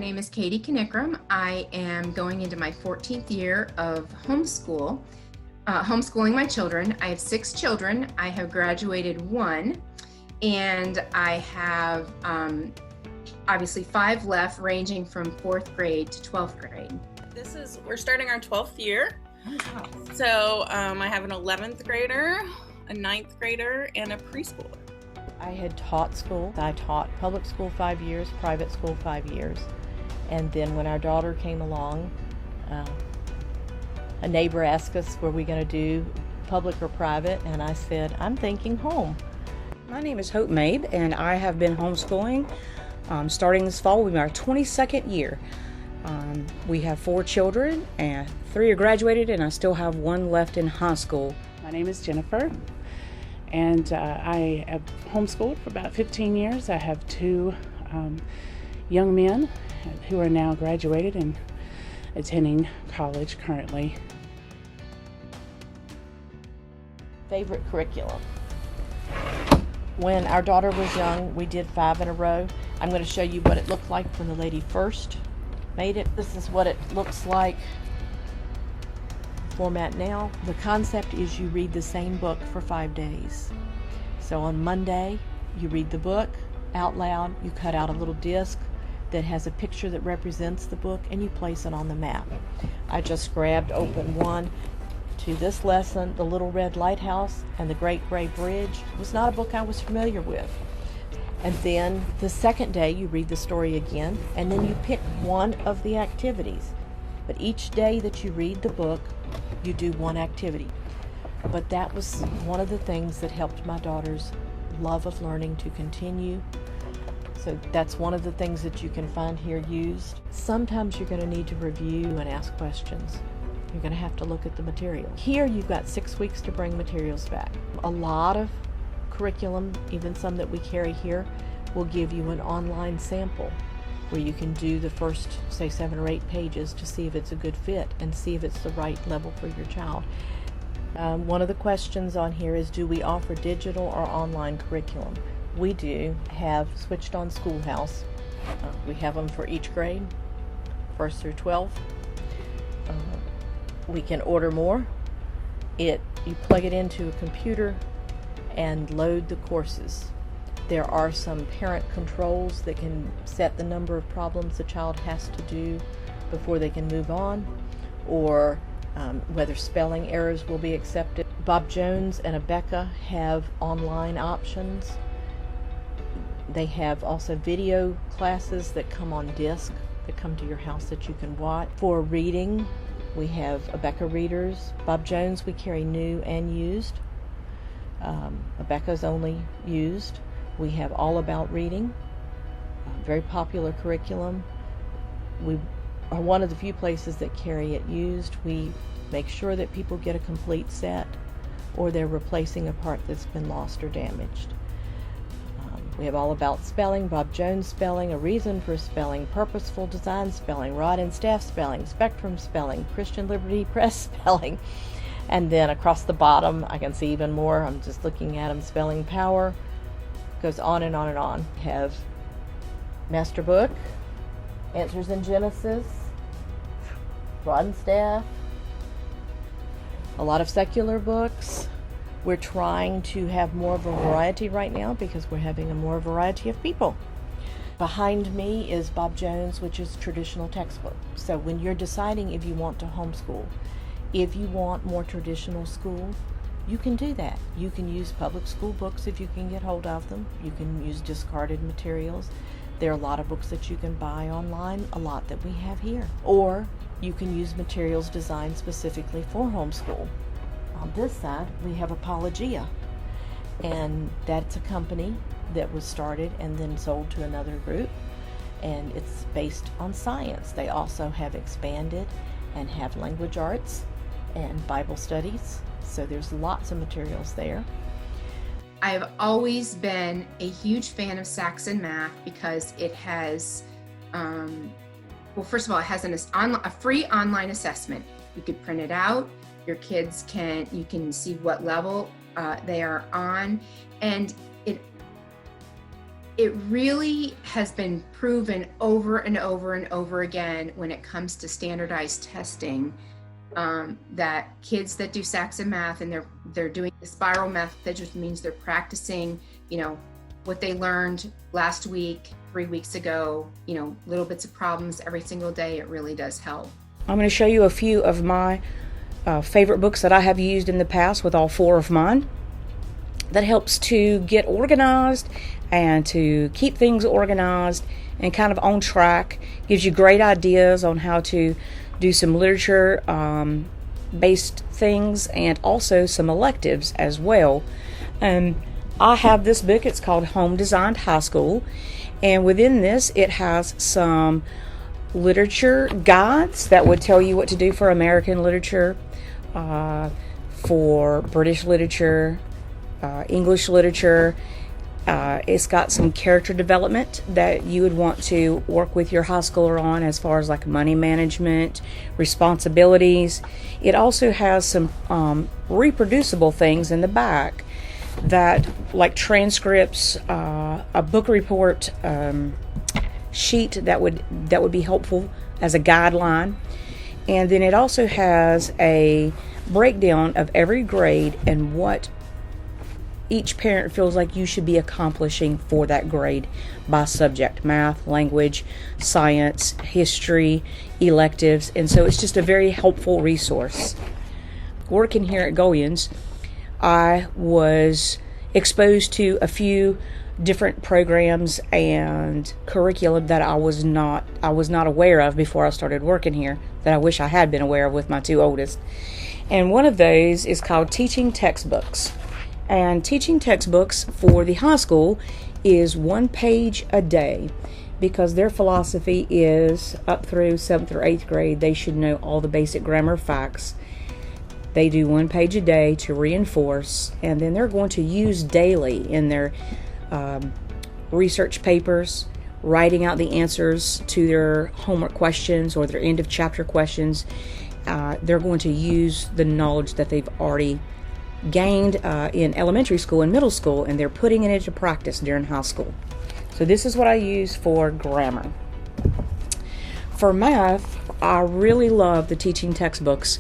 name is Katie Knickrum. I am going into my 14th year of homeschooling my children. I have 6 children. I have graduated 1, and I have obviously 5 left, ranging from 4th grade to 12th grade. We're starting our 12th year. Oh, wow. So I have an 11th grader, a 9th grader, and a preschooler. I had taught school. I taught public school 5 years, private school 5 years. And then when our daughter came along, a neighbor asked us, were we going to do public or private? And I said, I'm thinking home. My name is Hope Mabe, and I have been homeschooling starting this fall. We'll be our 22nd year. We have 4 children, and 3 are graduated, and I still have 1 left in high school. My name is Jennifer, and I have homeschooled for about 15 years. I have 2 young men who are now graduated and attending college currently. Favorite curriculum? When our daughter was young, we did 5 in a row. I'm going to show you what it looked like when the lady first made it. This is what it looks like format now. The concept is you read the same book for 5 days. So on Monday, you read the book out loud. You cut out a little disc that has a picture that represents the book, and you place it on the map. I just grabbed open one to this lesson, The Little Red Lighthouse and the Great Gray Bridge. It was not a book I was familiar with. And then the second day you read the story again, and then you pick one of the activities. But each day that you read the book, you do one activity. But that was one of the things that helped my daughter's love of learning to continue. So that's one of the things that you can find here used. Sometimes you're going to need to review and ask questions. You're going to have to look at the material. Here you've got 6 weeks to bring materials back. A lot of curriculum, even some that we carry here, will give you an online sample where you can do the first, say, 7 or 8 pages to see if it's a good fit and see if it's the right level for your child. One of the questions on here is, do we offer digital or online curriculum? We do have Switched On Schoolhouse. We have them for each grade, 1st through 12th. We can order more. You plug it into a computer and load the courses. There are some parent controls that can set the number of problems the child has to do before they can move on, or whether spelling errors will be accepted. Bob Jones and Abeka have online options. They have also video classes that come on disc, that come to your house that you can watch. For reading, we have Abeka readers. Bob Jones we carry new and used. Abeka's only used. We have All About Reading, very popular curriculum. We are one of the few places that carry it used. We make sure that people get a complete set, or they're replacing a part that's been lost or damaged. We have All About Spelling, Bob Jones Spelling, A Reason for Spelling, Purposeful Design Spelling, Rod and Staff Spelling, Spectrum Spelling, Christian Liberty Press Spelling. And then across the bottom, I can see even more. I'm just looking at them. Spelling Power. Goes on and on and on. We have Master Book, Answers in Genesis, Rod and Staff, a lot of secular books. We're trying to have more of a variety right now because we're having a more variety of people. Behind me is Bob Jones, which is traditional textbook. So when you're deciding if you want to homeschool, if you want more traditional school, you can do that. You can use public school books if you can get hold of them. You can use discarded materials. There are a lot of books that you can buy online, a lot that we have here. Or you can use materials designed specifically for homeschool. On this side, we have Apologia, and that's a company that was started and then sold to another group, and it's based on science. They also have expanded and have language arts and Bible studies, so there's lots of materials there. I've always been a huge fan of Saxon Math because it has, well, first of all, it has a free online assessment. You could print it out. Your kids you can see what level they are on, and it really has been proven over and over and over again when it comes to standardized testing, that kids that do Saxon math and they're doing the spiral method, which means they're practicing, what they learned last week, 3 weeks ago, little bits of problems every single day. It really does help. I'm going to show you a few of my favorite books that I have used in the past with all 4 of mine. That helps to get organized and to keep things organized and kind of on track. Gives you great ideas on how to do some literature based things and also some electives as well. I have this book. It's called Home Designed High School, and within this it has some literature guides that would tell you what to do for American literature, for British literature, English literature. It's got some character development that you would want to work with your high schooler on, as far as like money management, responsibilities. It also has some reproducible things in the back, that like transcripts, a book report sheet that would be helpful as a guideline. And then it also has a breakdown of every grade and what each parent feels like you should be accomplishing for that grade by subject: math, language, science, history, electives. And so it's just a very helpful resource. Working here at Goyens, I was exposed to a few different programs and curriculum that I was not aware of before I started working here, that I wish I had been aware of with my 2 oldest. And one of those is called teaching textbooks. And teaching textbooks for the high school is 1 page a day, because their philosophy is up through 7th or 8th grade they should know all the basic grammar facts. They do 1 page a day to reinforce, and then they're going to use daily in their research papers, writing out the answers to their homework questions or their end of chapter questions. They're going to use the knowledge that they've already gained in elementary school and middle school, and they're putting it into practice during high school. So this is what I use for grammar. For math, I really love the teaching textbooks.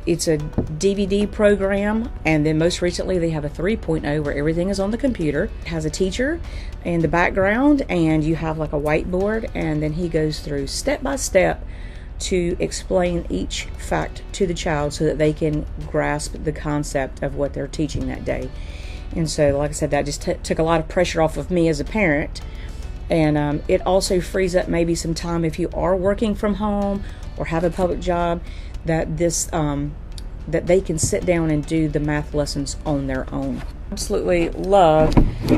It's a DVD program, and then most recently they have a 3.0 where everything is on the computer. It has a teacher in the background, and you have like a whiteboard, and then he goes through step by step to explain each fact to the child so that they can grasp the concept of what they're teaching that day. And so, like I said, that just took a lot of pressure off of me as a parent. And it also frees up maybe some time if you are working from home or have a public job, that that they can sit down and do the math lessons on their own. Absolutely love,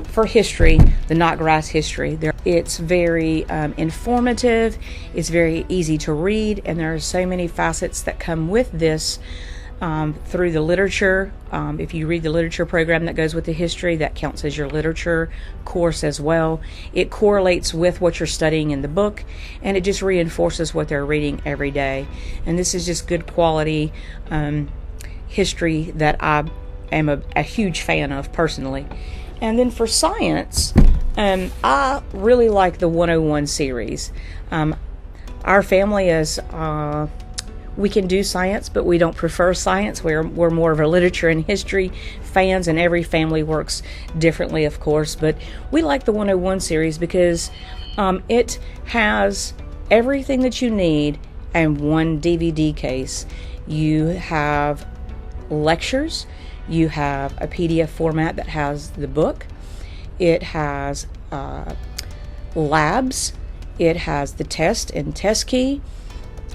for history, the Knotgrass history. It's very informative, it's very easy to read, and there are so many facets that come with this through the literature. If you read the literature program that goes with the history, that counts as your literature course as well. It correlates with what you're studying in the book, and it just reinforces what they're reading every day. And this is just good quality history that I am a huge fan of personally. And then for science, I really like the 101 series. Our family is we can do science, but we don't prefer science. We're more of a literature and history fans, and every family works differently, of course. But we like the 101 series because it has everything that you need in one DVD case. You have lectures, you have a PDF format that has the book, it has labs, it has the test and test key,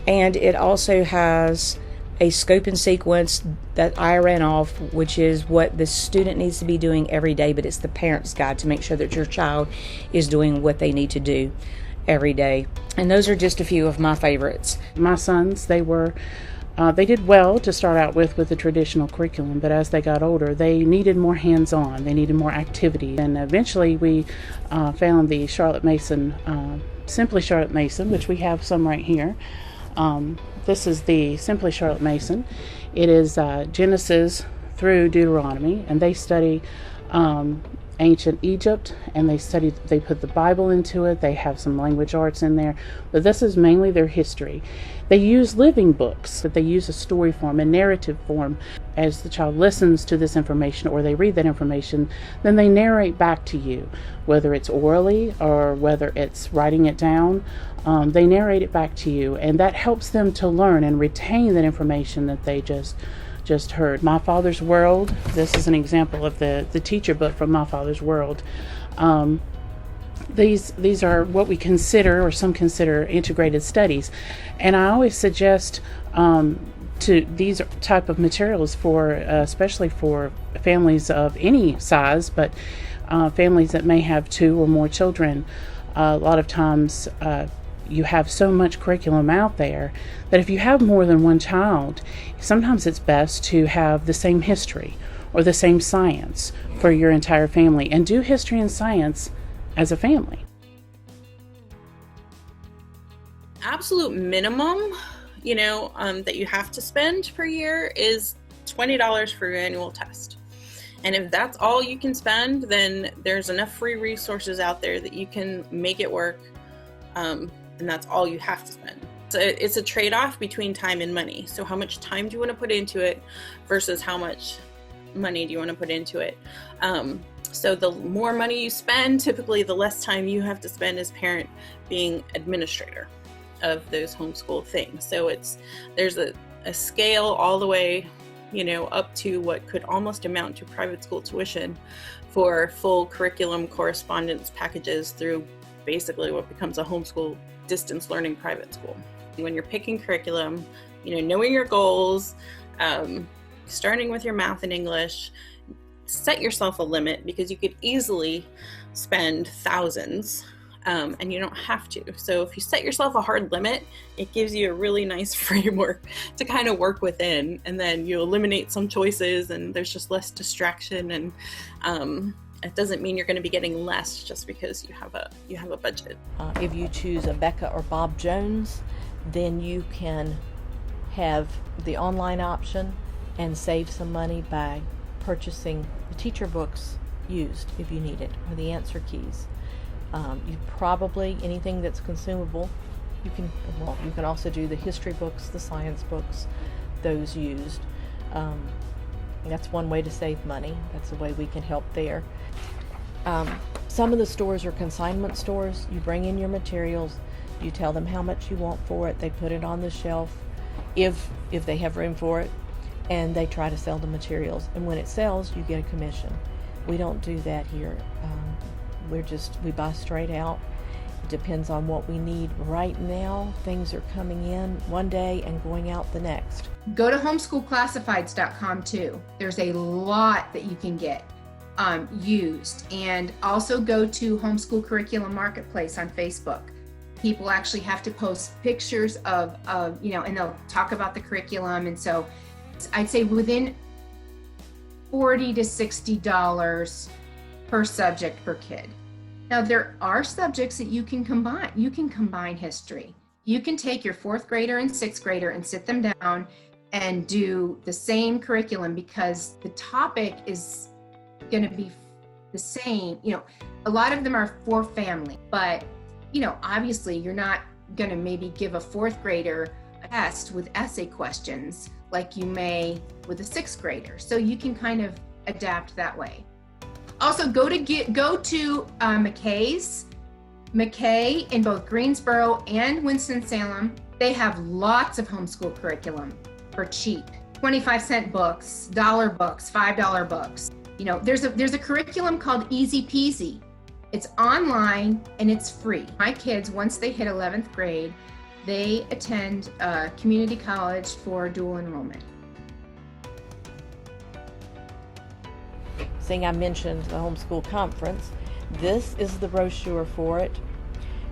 and it also has a scope and sequence that I ran off, which is what the student needs to be doing every day, but it's the parent's guide to make sure that your child is doing what they need to do every day. And those are just a few of my favorites. My sons, they did well to start out with the traditional curriculum, but as they got older, they needed more hands-on, they needed more activity. And eventually we found the Charlotte Mason, Simply Charlotte Mason, which we have some right here. This is the Simply Charlotte Mason. It is Genesis through Deuteronomy, and they study ancient Egypt, and they put the Bible into it. They have some language arts in there, but this is mainly their history. They use living books, but they use a story form, a narrative form. As the child listens to this information or they read that information, then they narrate back to you, whether it's orally or whether it's writing it down. They narrate it back to you, and that helps them to learn and retain that information that they just heard. My Father's World, this is an example of the teacher book from My Father's World. These are what we consider, or some consider, integrated studies, and I always suggest to these type of materials for especially for families of any size, but families that may have 2 or more children. A lot of times you have so much curriculum out there that if you have more than one child, sometimes it's best to have the same history or the same science for your entire family, and do history and science as a family. Absolute minimum, that you have to spend per year is $20 for your annual test. And if that's all you can spend, then there's enough free resources out there that you can make it work. And that's all you have to spend. So it's a trade-off between time and money. So how much time do you want to put into it versus how much money do you want to put into it? So the more money you spend, typically the less time you have to spend as parent being administrator of those homeschool things. So there's a scale all the way, up to what could almost amount to private school tuition for full curriculum correspondence packages through basically what becomes a homeschool distance learning private school. When you're picking curriculum, knowing your goals, starting with your math and English, set yourself a limit, because you could easily spend thousands, and you don't have to. So if you set yourself a hard limit, it gives you a really nice framework to kind of work within, and then you eliminate some choices and there's just less distraction, and it doesn't mean you're going to be getting less just because you have a budget. If you choose a Becca or Bob Jones, then you can have the online option and save some money by purchasing the teacher books used if you need it, or the answer keys. You probably, anything that's consumable, you can also do the history books, the science books, those used. That's one way to save money. That's a way we can help there. Some of the stores are consignment stores. You bring in your materials, you tell them how much you want for it, they put it on the shelf if they have room for it, and they try to sell the materials, and when it sells, you get a commission. We don't do that here. We buy straight out. It depends on what we need. Right now, things are coming in one day and going out the next. Go to homeschoolclassifieds.com too. There's a lot that you can get used. And also go to Homeschool Curriculum Marketplace on Facebook. People actually have to post pictures of and they'll talk about the curriculum. And so I'd say within $40 to $60 per subject per kid. Now, there are subjects that you can combine. You can combine history. You can take your 4th grader and 6th grader and sit them down and do the same curriculum, because the topic is going to be the same. A lot of them are for family, but, obviously you're not going to maybe give a 4th grader a test with essay questions like you may with a 6th grader. So you can kind of adapt that way. Also, go to McKay in both Greensboro and Winston-Salem. They have lots of homeschool curriculum for cheap. 25-cent books, $1 books, $5 books. There's a curriculum called Easy Peasy. It's online and it's free. My kids, once they hit 11th grade, they attend community college for dual enrollment. Seeing I mentioned the homeschool conference, this is the brochure for it,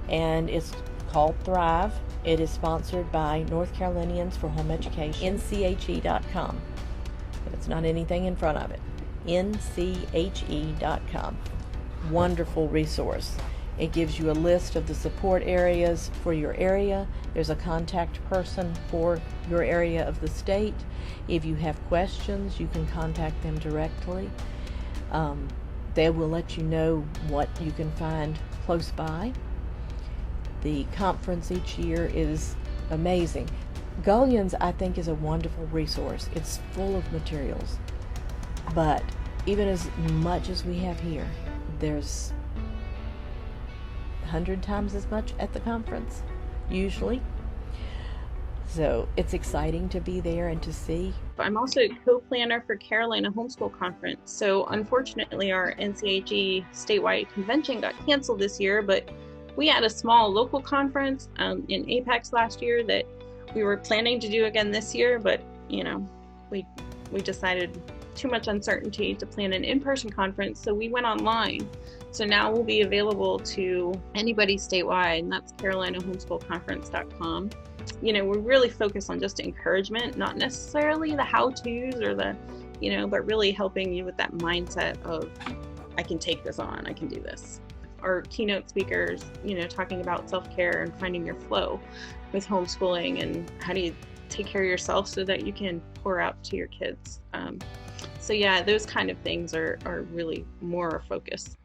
and it's called Thrive. It is sponsored by North Carolinians for Home Education, nche.com. It's not anything in front of it. nche.com. Wonderful resource. It gives you a list of the support areas for your area. There's a contact person for your area of the state. If you have questions, you can contact them directly. They will let you know what you can find close by. The conference each year is amazing. Gullions, I think, is a wonderful resource. It's full of materials. But even as much as we have here, there's 100 times as much at the conference, usually. So it's exciting to be there and to see. I'm also a co-planner for Carolina Homeschool Conference. So unfortunately, our NCHE statewide convention got canceled this year, but we had a small local conference in Apex last year that we were planning to do again this year, but we decided too much uncertainty to plan an in-person conference, so we went online. So now we'll be available to anybody statewide, and that's carolinahomeschoolconference.com. We're really focused on just encouragement, not necessarily the how-tos or but really helping you with that mindset of, I can take this on, I can do this. Our keynote speakers, talking about self-care and finding your flow with homeschooling, and how do you take care of yourself so that you can pour out to your kids. So yeah, those kind of things are really more our focus.